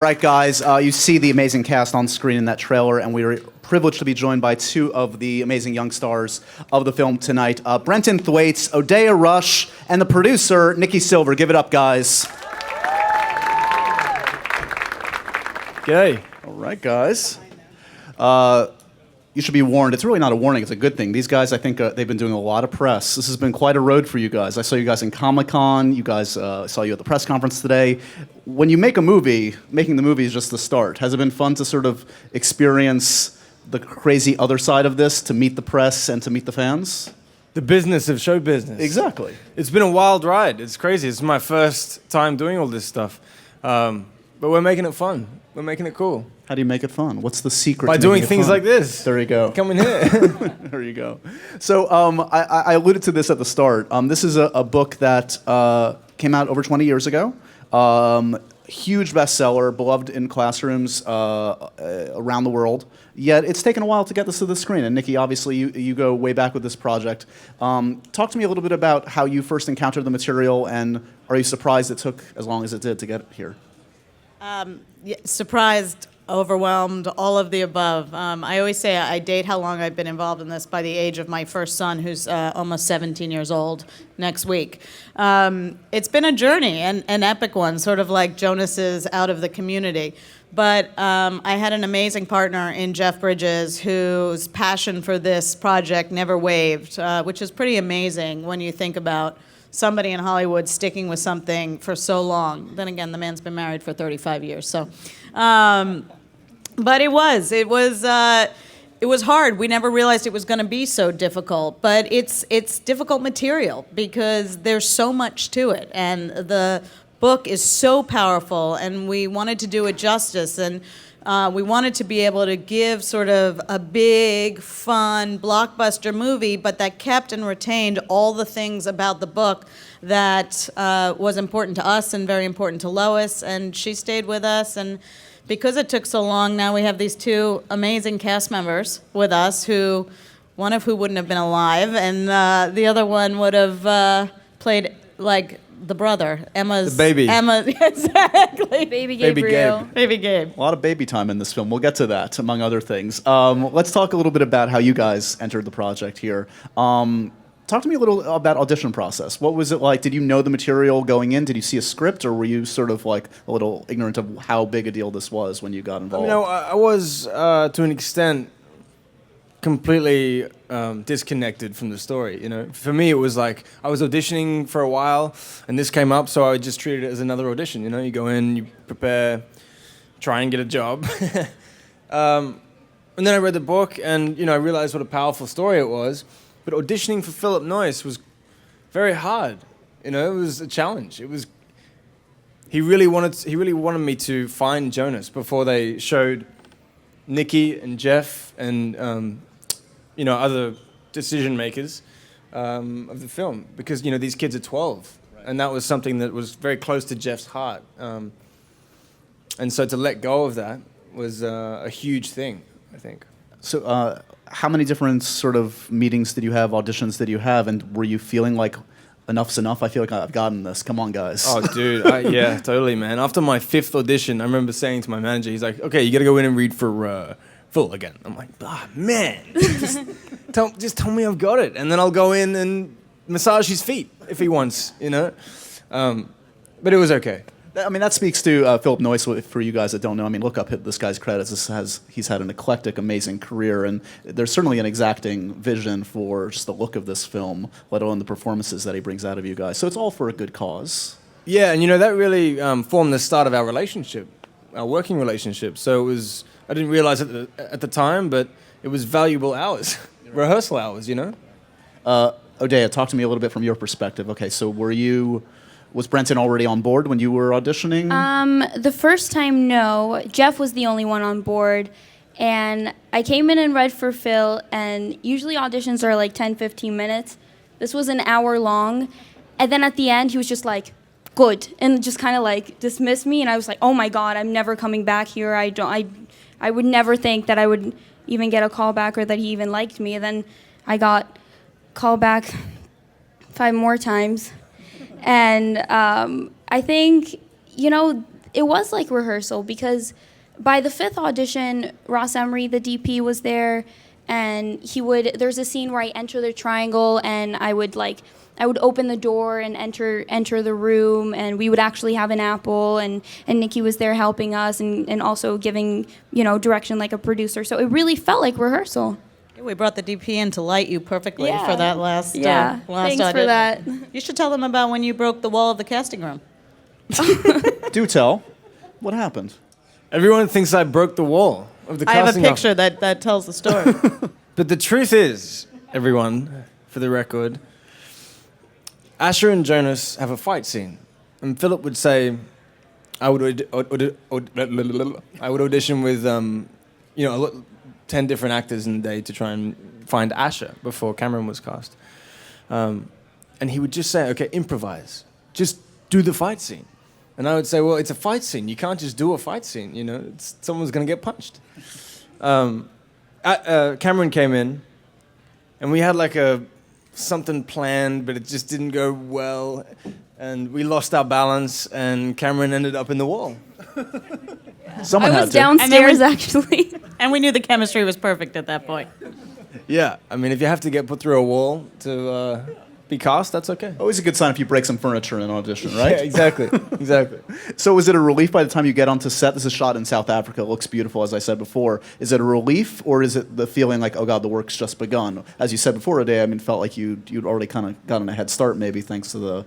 Right, guys, you see the amazing cast on screen in that trailer, and we are privileged to be joined by two of the amazing young stars of the film tonight, Brenton Thwaites, Odeya Rush, and the producer, Nikki Silver. Give it up, guys. G'day. All right, guys. You should be warned. It's really not a warning. It's a good thing. These guys, I think, they've been doing a lot of press. This has been quite a road for you guys. I saw you guys in Comic-Con. You guys saw you at the press conference today. When you make a movie, making the movie is just the start. Has it been fun to sort of experience the crazy other side of this, to meet the press and to meet the fans? The business of show business. Exactly. It's been a wild ride. It's crazy. It's my first time doing all this stuff. But we're making it fun. We're making it cool. How do you make it fun? What's the secret? By to doing making it things fun? like this. There you go. Come in here. There you go. So I alluded to this at the start. This is a book that came out over 20 years ago. Huge bestseller, beloved in classrooms around the world. Yet it's taken a while to get this to the screen. And Nikki, obviously, you go way back with this project. Talk to me a little bit about how you first encountered the material, and are you surprised it took as long as it did to get here? Surprised, overwhelmed, all of the above. I always say I date how long I've been involved in this by the age of my first son, who's almost 17 years old next week. It's been a journey, an epic one, sort of like Jonas's Out of the Community. But I had an amazing partner in Jeff Bridges, whose passion for this project never wavered, which is pretty amazing when you think about somebody in Hollywood sticking with something for so long. Then again, the man's been married for 35 years. So, but it was hard. We never realized it was going to be so difficult. But it's difficult material because there's so much to it, and the book is so powerful. And we wanted to do it justice, and we wanted to be able to give sort of a big, fun, blockbuster movie, but that kept and retained all the things about the book that was important to us and very important to Lois, and she stayed with us. And because it took so long, now we have these two amazing cast members with us, one of who wouldn't have been alive, and the other one would have played like the brother, Emma's... The baby. Emma, exactly. Baby Gabriel. Baby Gabe. A lot of baby time in this film. We'll get to that, among other things. Let's talk a little bit about how you guys entered the project here. Talk to me a little about audition process. What was it like? Did you know the material going in? Did you see a script, or were you sort of like a little ignorant of how big a deal this was when you got involved? I was, to an extent, completely disconnected from the story. For me, it was like I was auditioning for a while, and this came up, so I just treated it as another audition. You go in, you prepare, try and get a job. And then I read the book, and I realized what a powerful story it was. But auditioning for Philip Noyce was very hard. It was a challenge. He really wanted me to find Jonas before they showed Nikki and Jeff and other decision makers of the film, because these kids are 12, and that was something that was very close to Jeff's heart. And so to let go of that was a huge thing, I think. So how many different sort of meetings did you have, auditions did you have, and were you feeling like enough's enough? I feel like I've gotten this. Come on, guys. Oh, dude. Yeah, totally, man. After my 5th audition, I remember saying to my manager, he's like, okay, you got to go in and read for Phil again. I'm like, man, just tell me I've got it, and then I'll go in and massage his feet if he wants, But it was okay. I mean, that speaks to Philip Noyce. For you guys that don't know, I mean, look up this guy's credits. He's had an eclectic, amazing career, and there's certainly an exacting vision for just the look of this film, let alone the performances that he brings out of you guys. So it's all for a good cause. Yeah, and that really formed the start of our relationship, our working relationship. So it was, I didn't realize it at the time, but it was valuable hours, rehearsal hours, Odeya, talk to me a little bit from your perspective. Okay, so was Brenton already on board when you were auditioning? The first time, no. Jeff was the only one on board. And I came in and read for Phil, and usually auditions are like 10, 15 minutes. This was an hour long. And then at the end, he was just like, good, and just kind of like dismissed me. And I was like, oh my God, I'm never coming back here. I would never think that I would even get a call back or that he even liked me. And then I got called back 5 more times. And I think, it was like rehearsal because by the 5th audition, Ross Emery, the DP, was there, and there's a scene where I enter the triangle, and I would open the door and enter the room, and we would actually have an apple, and Nikki was there helping us and also giving, direction like a producer. So it really felt like rehearsal. We brought the DP in to light you perfectly Yeah. for that last Yeah, last thanks audition. for that. You should tell them about when you broke the wall of the casting room. Do tell. What happened? Everyone thinks I broke the wall of the I have a casting office. picture that tells the story. But the truth is, everyone, for the record, Asher and Jonas have a fight scene. And Philip would say, I would audition with, 10 different actors in a day to try and find Asher before Cameron was cast. And he would just say, okay, improvise. Just do the fight scene. And I would say, well, it's a fight scene. You can't just do a fight scene, someone's going to get punched. Cameron came in, and we had something planned, but it just didn't go well. And we lost our balance, and Cameron ended up in the wall. Someone I had was to. downstairs, actually. And we knew the chemistry was perfect at that point. Yeah, I mean, if you have to get put through a wall to be cast, that's okay. Always a good sign if you break some furniture in an audition, right? Yeah, exactly. So is it a relief by the time you get onto set? This is shot in South Africa. It looks beautiful, as I said before. Is it a relief, or is it the feeling like, oh, God, the work's just begun? As you said before, Odeya, I mean, it felt like you'd already kind of gotten a head start, maybe, thanks to the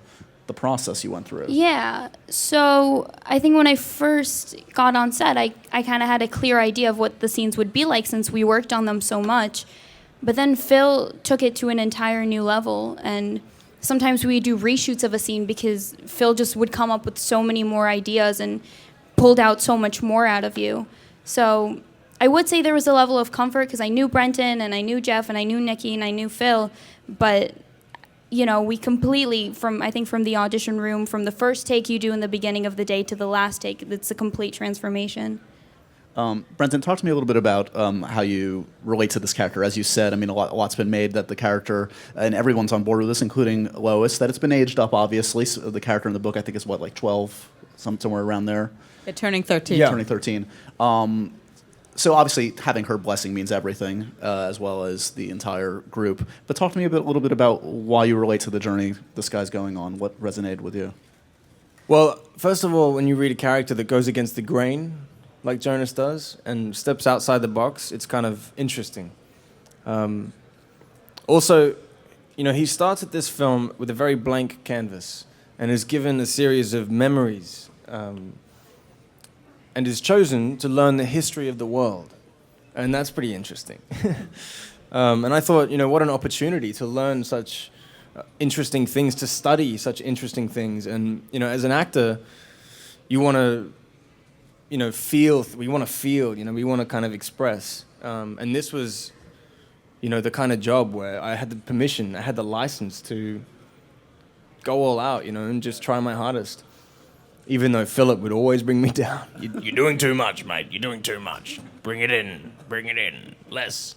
process you went through. Yeah. So I think when I first got on set, I kind of had a clear idea of what the scenes would be like since we worked on them so much. But then Phil took it to an entire new level, and sometimes we do reshoots of a scene because Phil just would come up with so many more ideas and pulled out so much more out of you. So I would say there was a level of comfort because I knew Brenton and I knew Jeff and I knew Nikki and I knew Phil, but we completely, from the audition room, from the first take you do in the beginning of the day to the last take, it's a complete transformation. Brenton, talk to me a little bit about how you relate to this character. As you said, I mean, a lot's been made that the character, and everyone's on board with this, including Lois, that it's been aged up, obviously. So the character in the book, I think, is 12, somewhere around there? They're turning 13. Yeah. Turning 13. So obviously, having her blessing means everything, as well as the entire group. But talk to me a little bit about why you relate to the journey this guy's going on. What resonated with you? Well, first of all, when you read a character that goes against the grain, like Jonas does, and steps outside the box, it's kind of interesting. Also, he starts at this film with a very blank canvas and is given a series of memories and is chosen to learn the history of the world. And that's pretty interesting. And I thought, what an opportunity to learn such interesting things, to study such interesting things. And, as an actor, you want to, feel, we want to kind of express. And this was, the kind of job where I had the permission, I had the license to go all out, and just try my hardest. Even though Philip would always bring me down. You're doing too much, mate. You're doing too much. Bring it in. Less.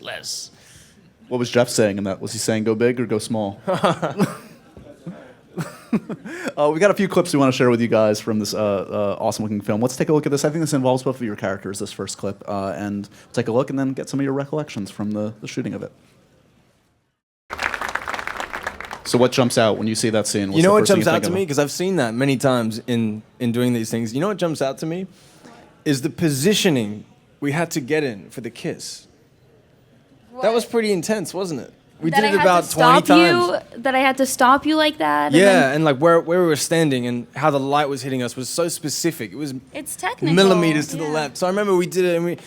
What was Jeff saying in that? Was he saying go big or go small? We got a few clips we want to share with you guys from this awesome-looking film. Let's take a look at this. I think this involves both of your characters, this first clip. And we'll take a look and then get some of your recollections from the shooting of it. So what jumps out when you see that scene? What's You know the what first thing jumps you out think to of? me? Because I've seen that many times in doing these things. You know what jumps out to me? Is the positioning we had to get in for the kiss. That was pretty intense, wasn't it? We that did I it had about to 20 stop times. you, that I had to stop you like that. And Yeah, then and like where we were standing and how the light was hitting us was so specific. It was it's technical. millimeters to the yeah. left. So I remember we did it, and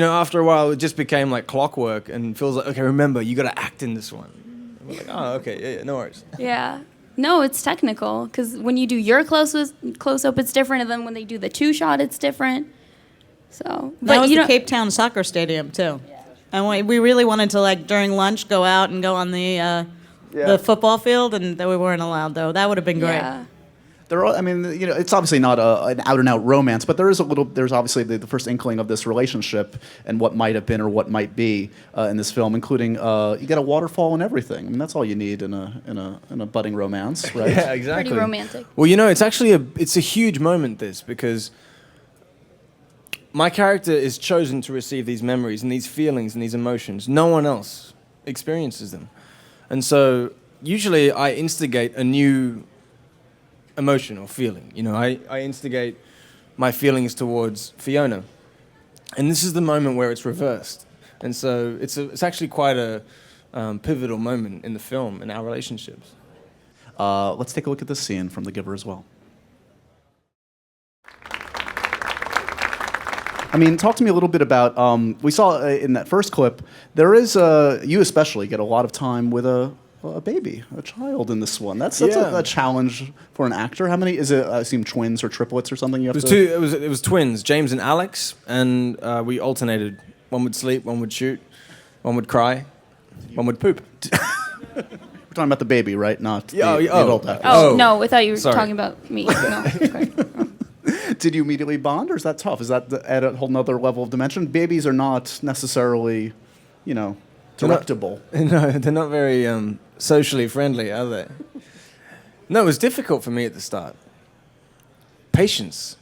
after a while, it just became like clockwork. And Phil's like, okay, remember, you got to act in this one. And we're like, oh, okay, yeah, no worries. Yeah. No, it's technical because when you do your close up, it's different, and then when they do the two shot, it's different. So, That was you the know, Cape Town soccer stadium too, and we really wanted to during lunch go out and go on the football field, and we weren't allowed though. That would have been great. Yeah. It's obviously not an out-and-out romance, but there's obviously the first inkling of this relationship and what might have been or what might be in this film, including you get a waterfall and everything. I mean, that's all you need in a budding romance, right? Yeah, exactly. Pretty romantic. Well, it's actually it's a huge moment, this, because my character is chosen to receive these memories and these feelings and these emotions. No one else experiences them. And so usually I instigate a new emotion or feeling. You know, I instigate my feelings towards Fiona. And this is the moment where it's reversed. And so it's actually quite a pivotal moment in the film, in our relationships. Let's take a look at this scene from The Giver as well. I mean, talk to me a little bit about, we saw in that first clip, there is, you especially get a lot of time with a baby, a child in this one. That's Yeah. a challenge for an actor. How many, is it, I assume twins or triplets or something you have It was to? it was twins, James and Alex, and we alternated. One would sleep, one would shoot, one would cry, one would poop. We're talking about the baby, right? Not the Oh, adult actor. Oh, Oh, no, I thought you were sorry. talking about me. No, sorry. Did you immediately bond, or is that tough? Is that at a whole nother level of dimension? Babies are not necessarily, you know, They're not- directable. No, they're not very socially friendly, are they? No, it was difficult for me at the start. Patience,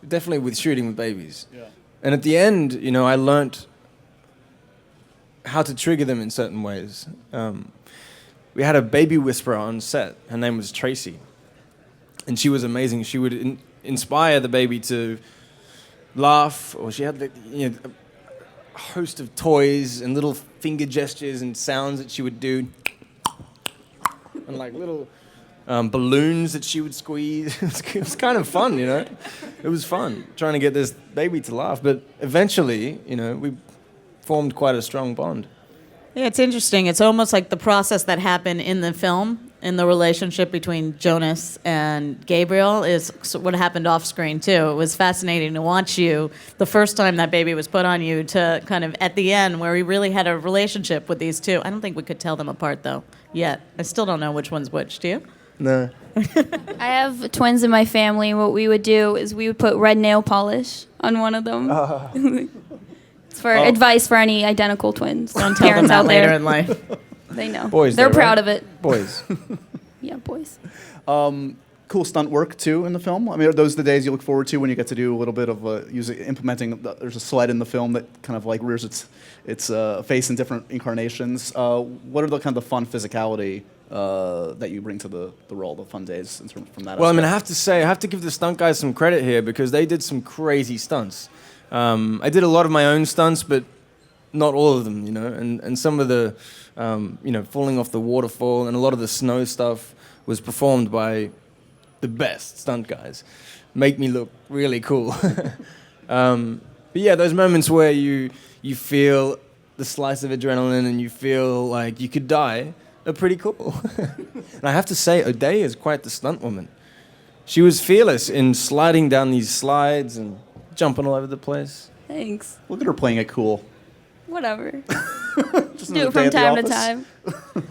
definitely with shooting with babies. Yeah. And at the end, you know, I learnt how to trigger them in certain ways. We had a baby whisperer on set. Her name was Tracy. And she was amazing. She would inspire the baby to laugh, or she had a host of toys and little finger gestures and sounds that she would do. And like little balloons that she would squeeze. It was kind of fun, you know. It was fun trying to get this baby to laugh. But eventually, you know, we formed quite a strong bond. Yeah, it's interesting. It's almost like the process that happened in the film, in the relationship between Jonas and Gabriel, is what happened off screen too. It was fascinating to watch you, the first time that baby was put on you, to kind of at the end where we really had a relationship with these two. I don't think we could tell them apart though, yet. I still don't know which one's which, do you? No. I have twins in my family. What we would do is we would put red nail polish on one of them. It's for advice for any identical twins. Don't tell them Parents that out later there. in life. They know. Boys, They're though, proud right? of it. Boys. Yeah, boys. Cool stunt work too in the film. I mean, are those the days you look forward to when you get to do a little bit of implementing? There's a sled in the film that kind of like rears its face in different incarnations. What are the kind of the fun physicality that you bring to the role, the fun days from that? Well, I mean, I aspect? have to say, I have to give the stunt guys some credit here because they did some crazy stunts. I did a lot of my own stunts, but not all of them, you know. And some of the, falling off the waterfall and a lot of the snow stuff was performed by the best stunt guys. Make me look really cool. But yeah, those moments where you feel the slice of adrenaline and you feel like you could die are pretty cool. And I have to say, Odeya is quite the stunt woman. She was fearless in sliding down these slides and jumping all over the place. Thanks. Look at her playing it cool. Whatever. Just Do another it day from at the time to office. time.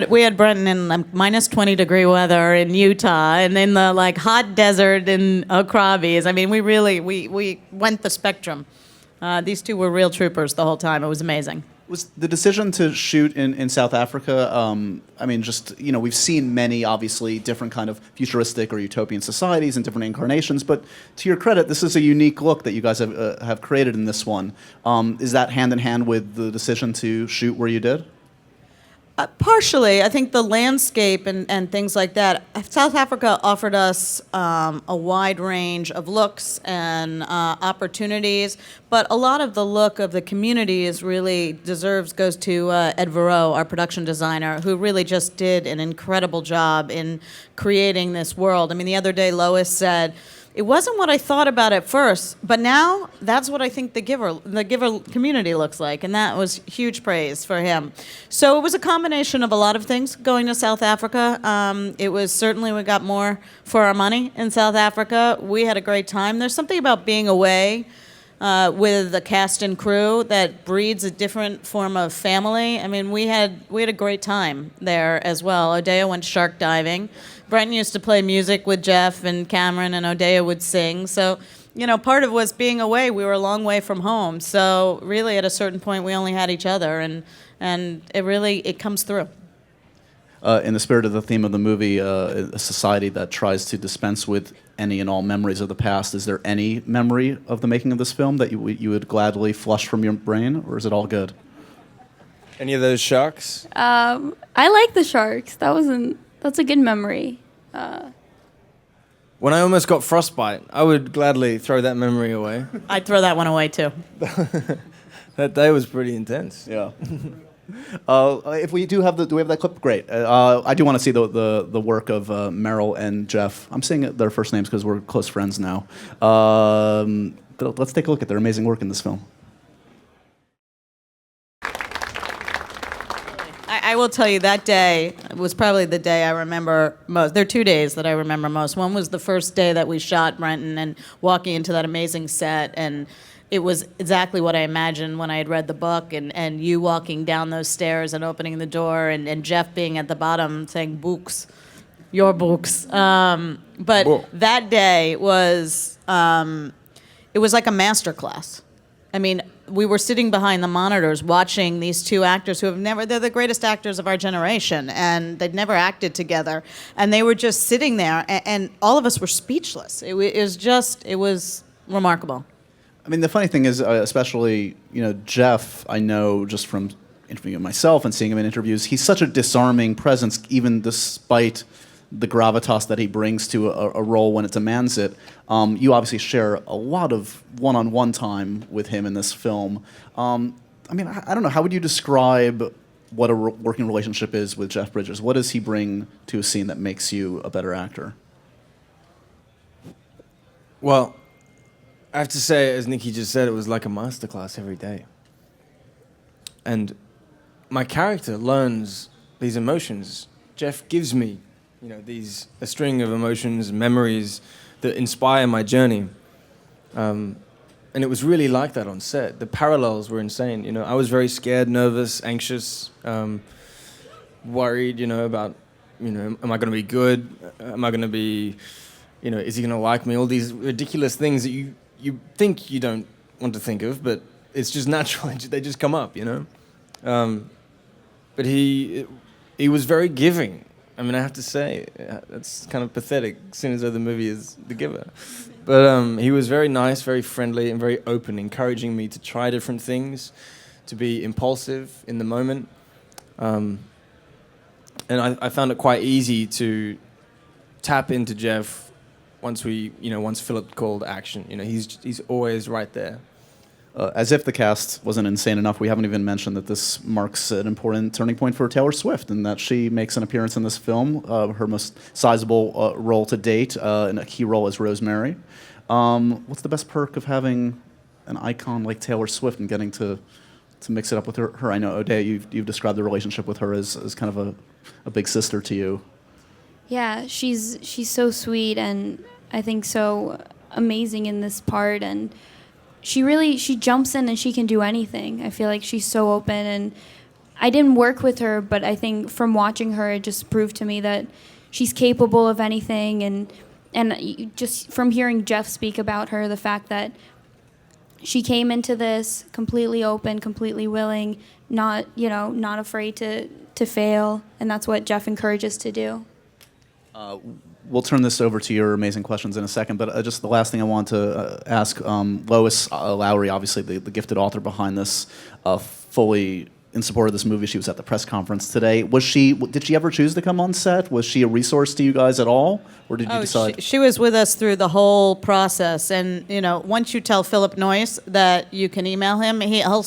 We had Brenton in minus 20-degree weather in Utah, and in the like hot desert in Krabi's. I mean, we went the spectrum. These two were real troopers the whole time. It was amazing. Was the decision to shoot in South Africa, I mean, just, we've seen many, obviously, different kind of futuristic or utopian societies and different incarnations, but to your credit, this is a unique look that you guys have created in this one. Is that hand in hand with the decision to shoot where you did? Partially. I think the landscape and things like that. South Africa offered us a wide range of looks and opportunities, but a lot of the look of the community goes to Ed Varro, our production designer, who really just did an incredible job in creating this world. I mean, the other day Lois said, it wasn't what I thought about at first, but now that's what I think the Giver community looks like, and that was huge praise for him. So it was a combination of a lot of things going to South Africa. It was certainly, we got more for our money in South Africa. We had a great time. There's something about being away with the cast and crew that breeds a different form of family. I mean, we had a great time there as well. Odeya went shark diving. Brenton used to play music with Jeff and Cameron, and Odeya would sing. So, part of was being away. We were a long way from home. So really, at a certain point, we only had each other, and it comes through. in the spirit of the theme of the movie, a society that tries to dispense with any and all memories of the past. Is there any memory of the making of this film that you would gladly flush from your brain, or is it all good? Any of those sharks? I like the sharks. That's a good memory. When I almost got frostbite, I would gladly throw that memory away. I'd throw that one away too. That day was pretty intense. Yeah. If we do have do we have that clip? Great. I do want to see the work of Meryl and Jeff. I'm saying their first names because we're close friends now. But let's take a look at their amazing work in this film. I will tell you, that day was probably the day I remember most. There are 2 days that I remember most. One was the first day that we shot Brenton and walking into that amazing set, and it was exactly what I imagined when I had read the book, and you walking down those stairs and opening the door, and Jeff being at the bottom saying, "Books, your books." But Whoa. that day was, it was like a master class. I mean, we were sitting behind the monitors watching these two actors who they're the greatest actors of our generation, and they'd never acted together. And they were just sitting there, and all of us were speechless. It was remarkable. I mean, the funny thing is, especially, Jeff, I know just from interviewing him myself and seeing him in interviews, he's such a disarming presence, even despite the gravitas that he brings to a role when it demands it. You obviously share a lot of one-on-one time with him in this film. I mean, I don't know, how would you describe what a working relationship is with Jeff Bridges? What does he bring to a scene that makes you a better actor? Well, I have to say, as Nikki just said, it was like a masterclass every day. And my character learns these emotions. Jeff gives me, a string of emotions, memories that inspire my journey. And it was really like that on set. The parallels were insane. I was very scared, nervous, anxious, worried, about, am I going to be good? Am I going to be, is he going to like me? All these ridiculous things that you think you don't want to think of, but it's just natural. They just come up, But he was very giving. I mean, I have to say, that's kind of pathetic, seeing as though the movie is The Giver. But he was very nice, very friendly, and very open, encouraging me to try different things, to be impulsive in the moment. And I found it quite easy to tap into Jeff once Philip called action. He's always right there. As if the cast wasn't insane enough, we haven't even mentioned that this marks an important turning point for Taylor Swift, and that she makes an appearance in this film, her most sizable role to date, in a key role as Rosemary. What's the best perk of having an icon like Taylor Swift and getting to mix it up with her? I know, Odeya, you've described the relationship with her as kind of a big sister to you. Yeah, she's so sweet and I think so amazing in this part, and she jumps in and she can do anything. I feel like she's so open, and I didn't work with her, but I think from watching her, it just proved to me that she's capable of anything, and just from hearing Jeff speak about her, the fact that she came into this completely open, completely willing, not afraid to fail, and that's what Jeff encourages to do. We'll turn this over to your amazing questions in a second, but just the last thing I want to ask, Lois Lowry, obviously the gifted author behind this, fully in support of this movie. She was at the press conference today. Did she ever choose to come on set? Was she a resource to you guys at all, or did you decide? She was with us through the whole process, and once you tell Philip Noyce that you can email him, he'll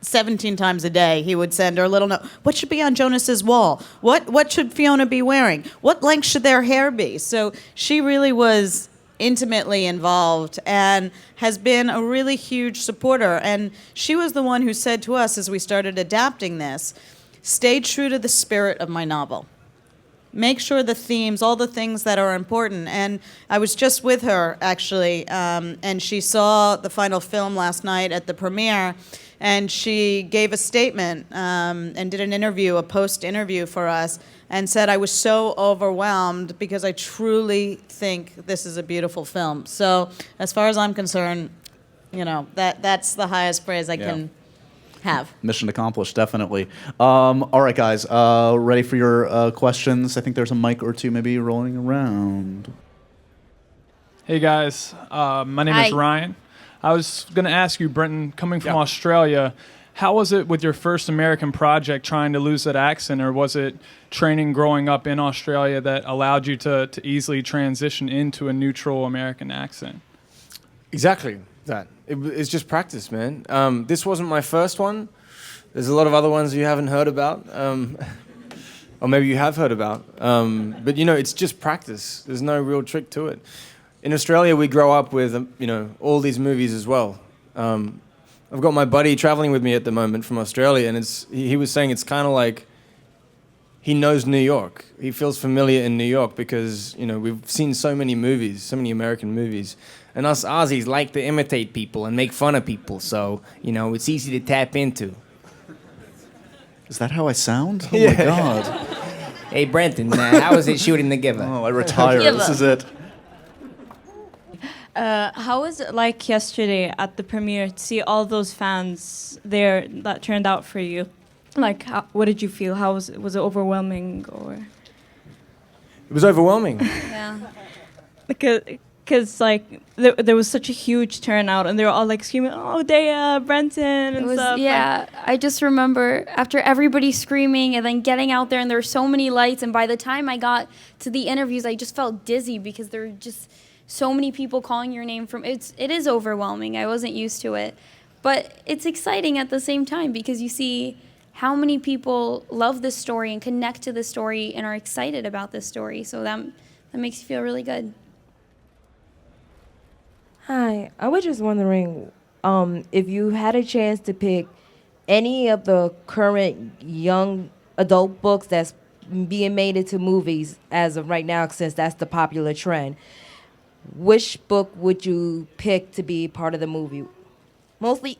17 times a day he would send her a little note. What should be on Jonas's wall? What should Fiona be wearing? What length should their hair be? So she really was intimately involved and has been a really huge supporter. And she was the one who said to us as we started adapting this, stay true to the spirit of my novel. Make sure the themes, all the things that are important. And I was just with her, actually, and she saw the final film last night at the premiere, and she gave a statement and did an interview, a post-interview for us, and said, I was so overwhelmed because I truly think this is a beautiful film. So as far as I'm concerned, that's the highest praise I can Have. Mission accomplished, definitely. All right, guys, ready for your questions? I think there's a mic or two maybe rolling around. Hey guys, my name is Hi. Ryan. I was going to ask you, Brenton, coming from Yeah. Australia, how was it with your first American project trying to lose that accent, or was it training growing up in Australia that allowed you to easily transition into a neutral American accent? Exactly that. It's just practice, man. This wasn't my first one. There's a lot of other ones you haven't heard about, or maybe you have heard about. But you know, it's just practice. There's no real trick to it. In Australia, we grow up with all these movies as well. I've got my buddy traveling with me at the moment from Australia, and he was saying it's kind of like he knows New York. He feels familiar in New York because we've seen so many movies, so many American movies. And us Aussies like to imitate people and make fun of people, so, it's easy to tap into. Is that how I sound? Oh my God. Hey, Brenton, how was it shooting The Giver? Oh, I retire. Yeah, This but- is it. How was it like yesterday at the premiere to see all those fans there that turned out for you? Like, what did you feel? How was it overwhelming or? It was overwhelming. Yeah. Because there was such a huge turnout and they were all like screaming, "Oh, Odeya, Brenton," and stuff. Yeah, I just remember after everybody screaming and then getting out there and there were so many lights, and by the time I got to the interviews, I just felt dizzy because there were just so many people calling your name it is overwhelming. I wasn't used to it. But it's exciting at the same time because you see how many people love this story and connect to this story and are excited about this story. So that makes you feel really good. Hi, I was just wondering if you had a chance to pick any of the current young adult books that's being made into movies as of right now, since that's the popular trend. Which book would you pick to be part of the movie? Mostly,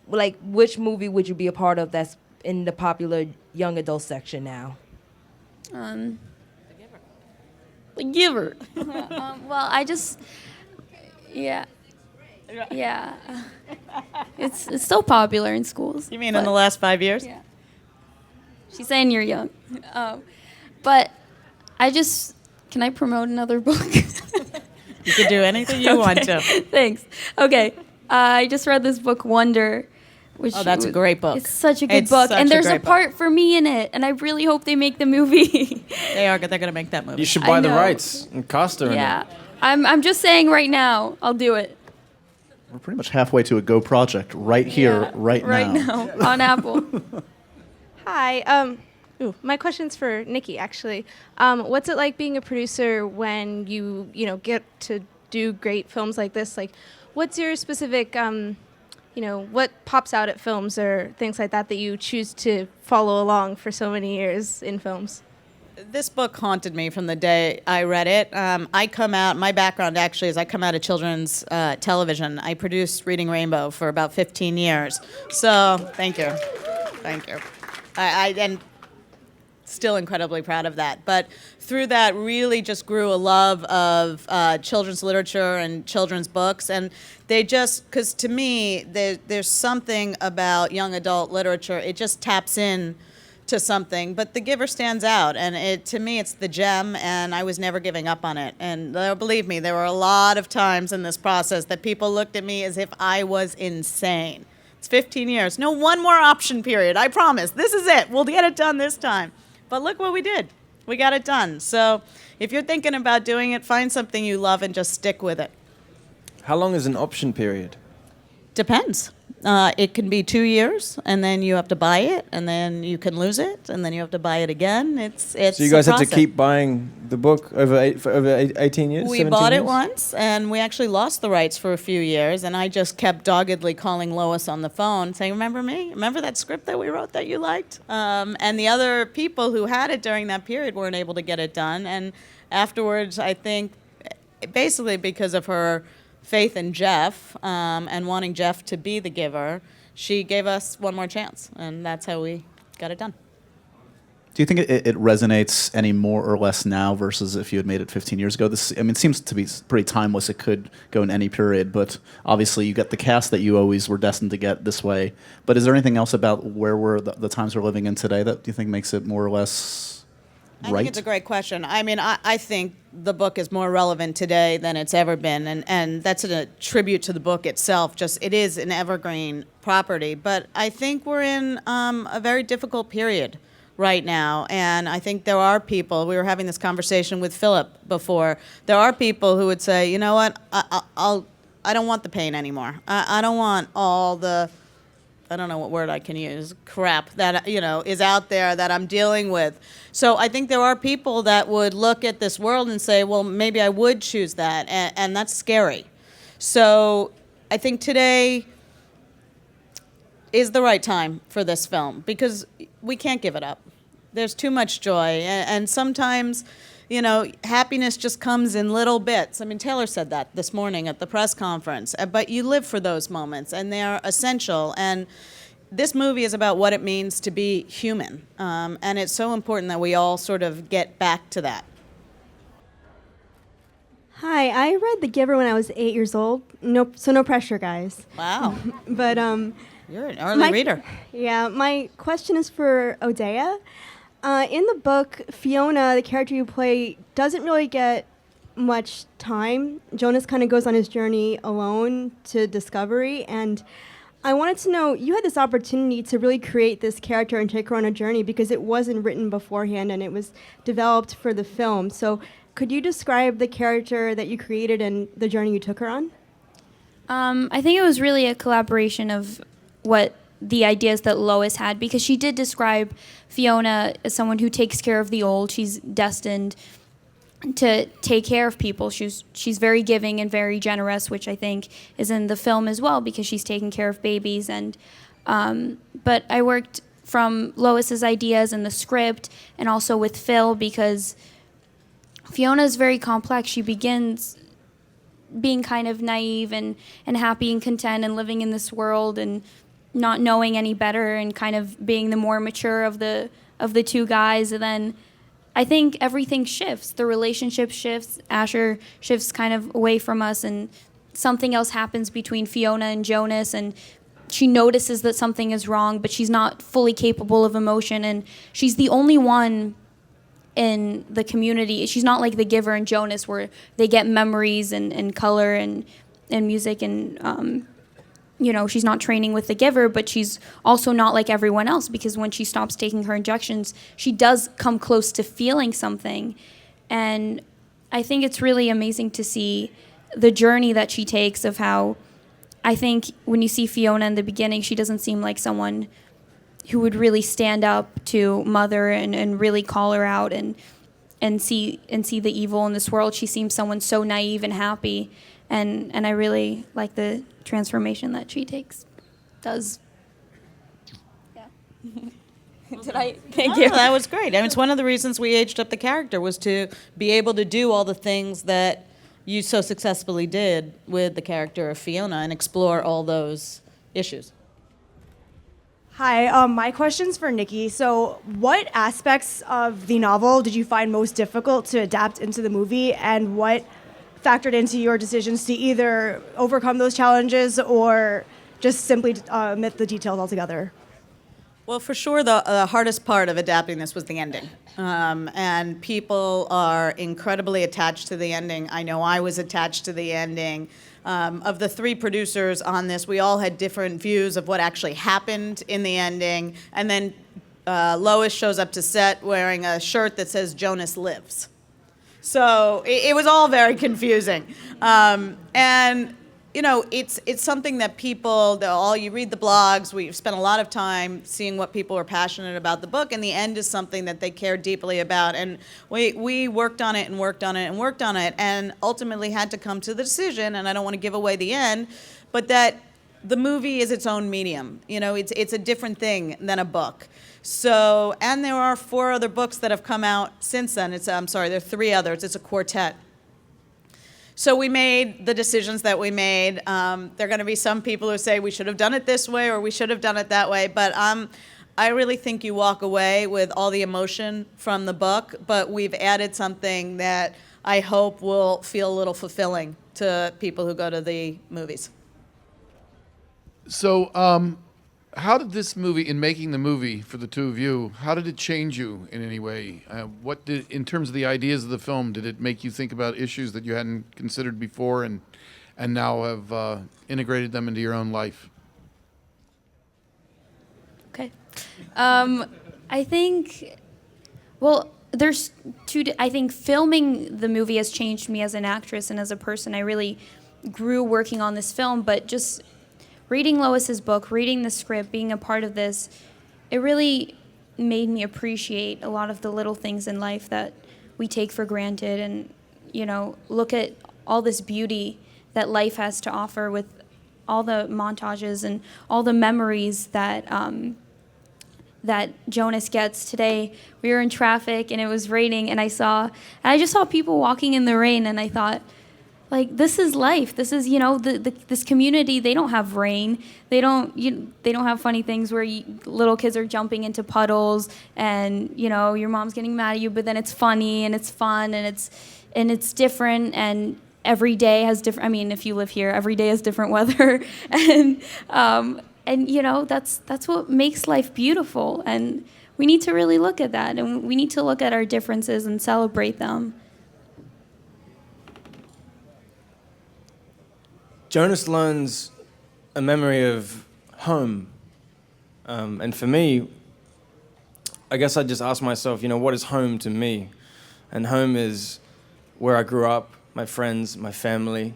like, which movie would you be a part of that's in the popular young adult section now? The Giver. Well, yeah. It's still popular in schools. You mean in the last 5 years? Yeah. She's saying you're young. But can I promote another book? You can do anything you want to. Thanks. Okay. I just read this book, Wonder. Oh, that's a great book. It's such a good It's book. such And a there's a great book. part for me in it. And I really hope they make the movie. They're going to make that movie. You should I buy the know. rights and cast her in it. Yeah. I'm just saying right now, I'll do it. We're pretty much halfway to a Go project right here, Yeah, right now. on Apple. Hi. My question's for Nikki, actually. What's it like being a producer when you get to do great films like this? Like, what's your specific, what pops out at films or things like that you choose to follow along for so many years in films? This book haunted me from the day I read it. My background actually is I come out of children's television. I produced Reading Rainbow for about 15 years. So, thank you. And still incredibly proud of that. But through that really just grew a love of children's literature and children's books. And because to me, there's something about young adult literature, it just taps in to something, but The Giver stands out, and to me it's the gem, and I was never giving up on it. And believe me, there were a lot of times in this process that people looked at me as if I was insane. It's 15 years. No, one more option period, I promise. This is it. We'll get it done this time. But look what we did. We got it done. So if you're thinking about doing it, find something you love and just stick with it. How long is an option period? Depends. It can be 2 years, and then you have to buy it, and then you can lose it, and then you have to buy it again. It's So you guys a have to process. keep buying the book for over 18 years? We 17 bought it years? once, and we actually lost the rights for a few years, and I just kept doggedly calling Lois on the phone, saying, "Remember me? Remember that script that we wrote that you liked?" And the other people who had it during that period weren't able to get it done, and afterwards, I think, basically because of her faith in Jeff and wanting Jeff to be the giver, she gave us one more chance, and that's how we got it done. Do you think it resonates any more or less now versus if you had made it 15 years ago? This, I mean, it seems to be pretty timeless. It could go in any period, but obviously you get the cast that you always were destined to get this way. But is there anything else about where the times we're living in today that you think makes it more or less right? I think it's a great question. I mean, I think the book is more relevant today than it's ever been, and that's a tribute to the book itself. Just it is an evergreen property, but I think we're in a very difficult period right now, and I think there are people. We were having this conversation with Philip before. There are people who would say, you know what, I don't want the pain anymore. I don't want all the, I don't know what word I can use, crap that, you know, is out there that I'm dealing with. So I think there are people that would look at this world and say, well, maybe I would choose that, and that's scary. So I think today is the right time for this film because we can't give it up. There's too much joy, and sometimes, you know, happiness just comes in little bits. I mean, Taylor said that this morning at the press conference, but you live for those moments, and they're essential. And this movie is about what it means to be human, and it's so important that we all sort of get back to that. Hi, I read The Giver when I was 8 years old. No pressure, guys. Wow. But You're an early reader. Yeah, my question is for Odeya. In the book, Fiona, the character you play, doesn't really get much time. Jonas kind of goes on his journey alone to discovery, and I wanted to know, you had this opportunity to really create this character and take her on a journey because it wasn't written beforehand and it was developed for the film. So could you describe the character that you created and the journey you took her on? I think it was really a collaboration of what the ideas that Lois had, because she did describe Fiona as someone who takes care of the old. She's destined to take care of people. She's very giving and very generous, which I think is in the film as well because she's taking care of babies. And but I worked from Lois's ideas in the script and also with Phil because Fiona is very complex. She begins being kind of naive and happy and content and living in this world and not knowing any better and kind of being the more mature of the two guys. And then I think everything shifts. The relationship shifts. Asher shifts kind of away from us and something else happens between Fiona and Jonas and she notices that something is wrong, but she's not fully capable of emotion and she's the only one in the community. She's not like the Giver and Jonas where they get memories and color and music and you know, she's not training with the Giver, but she's also not like everyone else because when she stops taking her injections, she does come close to feeling something. And I think it's really amazing to see the journey that she takes of how I think when you see Fiona in the beginning, she doesn't seem like someone who would really stand up to Mother and really call her out and see the evil in this world. She seems someone so naive and happy. And I really like the transformation that she does. Yeah. Thank you. That was great. I mean, it's one of the reasons we aged up the character was to be able to do all the things that you so successfully did with the character of Fiona and explore all those issues. Hi, my question's for Nikki. So what aspects of the novel did you find most difficult to adapt into the movie, and what factored into your decisions to either overcome those challenges or just simply omit the details altogether? Well, for sure, the hardest part of adapting this was the ending. And people are incredibly attached to the ending. I know I was attached to the ending. Of the three producers on this, we all had different views of what actually happened in the ending. And then Lois shows up to set wearing a shirt that says Jonas lives. So it was all very confusing. And you know, it's something that people, you read the blogs, we've spent a lot of time seeing what people are passionate about the book, and the end is something that they care deeply about. And we worked on it and worked on it and worked on it, and ultimately had to come to the decision, and I don't want to give away the end, but that the movie is its own medium. You know, it's a different thing than a book. So, and there are 4 other books that have come out since then. There are 3 others. It's a quartet. So we made the decisions that we made. There are going to be some people who say we should have done it this way or we should have done it that way. But I really think you walk away with all the emotion from the book, but we've added something that I hope will feel a little fulfilling to people who go to the movies. So, how did this movie, in making the movie for the two of you, how did it change you in any way? What did, in terms of the ideas of the film, did it make you think about issues that you hadn't considered before and now have integrated them into your own life? Okay. I think, well, there's I think filming the movie has changed me as an actress and as a person. I really grew working on this film, but just reading Lois's book, reading the script, being a part of this, it really made me appreciate a lot of the little things in life that we take for granted and, you know, look at all this beauty that life has to offer with all the montages and all the memories that that Jonas gets. Today, we were in traffic and it was raining and I just saw people walking in the rain and I thought, like, this is life. This is, you know, this community, they don't have rain. They don't have funny things where little kids are jumping into puddles and, you know, your mom's getting mad at you, but then it's funny and it's fun and it's different and every day has different, I mean, if you live here, every day has different weather. And you know, that's what makes life beautiful. And we need to really look at that and we need to look at our differences and celebrate them. Jonas learns a memory of home. And for me, I guess I just asked myself, you know, what is home to me? And home is where I grew up, my friends, my family,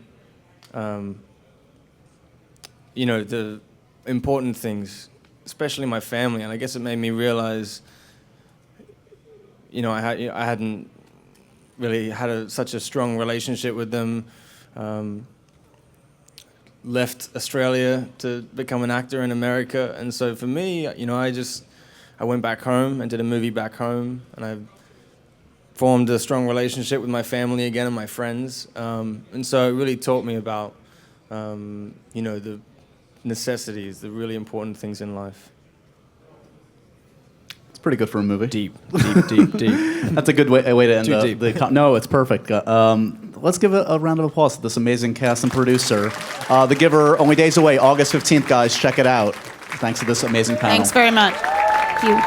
you know, the important things, especially my family. And I guess it made me realize, you know, I hadn't really had such a strong relationship with them. Left Australia to become an actor in America, and so for me, you know, I went back home and did a movie back home, and I formed a strong relationship with my family again and my friends, and so it really taught me about, you know, the necessities, the really important things in life. It's pretty good for a movie. Deep. That's a good way to end Too deep. No, it's perfect. Let's give a round of applause to this amazing cast and producer. The Giver, only days away, August 15th, guys. Check it out. Thanks to this amazing panel. Thanks very much. Thank you.